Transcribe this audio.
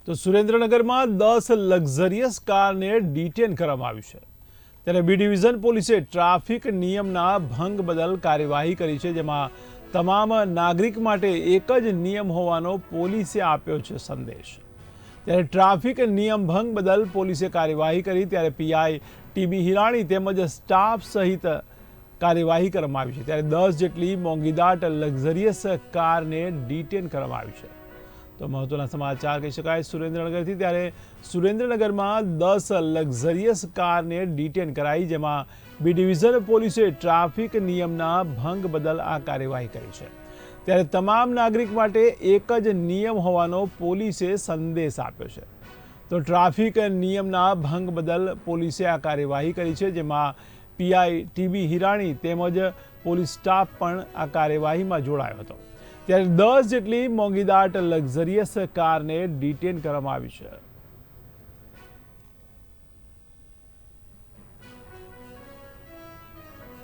તો સુરેન્દ્રનગરમાં 10 લક્ઝરિયસ કારને ડિટેન કરવામાં આવી છે। ત્યારે બી ડિવિઝન પોલીસે ટ્રાફિક નિયમના ભંગ બદલ કાર્યવાહી કરી છે, જેમાં તમામ નાગરિક માટે એક જ નિયમ હોવાનો પોલીસે આપ્યો છે સંદેશ। ત્યારે ટ્રાફિક નિયમ ભંગ બદલ પોલીસે કાર્યવાહી કરી, ત્યારે પીઆઈ ટીબી હિરાણી તેમજ સ્ટાફ સહિત કાર્યવાહી કરવામાં આવી છે। ત્યારે 10 જેટલી મોંઘીદાટ લક્ઝરિયસ કારને ડિટેન કરવામાં આવી છે। તો મહત્વના સમાચાર કહી શકાય સુરેન્દ્રનગરથી। ત્યારે સુરેન્દ્રનગરમાં 10 લક્ઝરિયસ કારને ડિટેન કરાઈ, જેમાં બી ડિવિઝન પોલીસે ટ્રાફિક નિયમના ભંગ બદલ આ કાર્યવાહી કરી છે। ત્યારે તમામ નાગરિક માટે એક જ નિયમ હોવાનો પોલીસે સંદેશ આપ્યો છે। તો ટ્રાફિક નિયમના ભંગ બદલ પોલીસે આ કાર્યવાહી કરી છે, જેમાં પીઆઈ ટીબી હિરાણી તેમજ પોલીસ સ્ટાફ પણ આ કાર્યવાહીમાં જોડાયો હતો। ત્યારે 10 જેટલી મોંઘીદાટ લક્ઝરિયસ કારને ડિટેન કરવામાં આવી છે।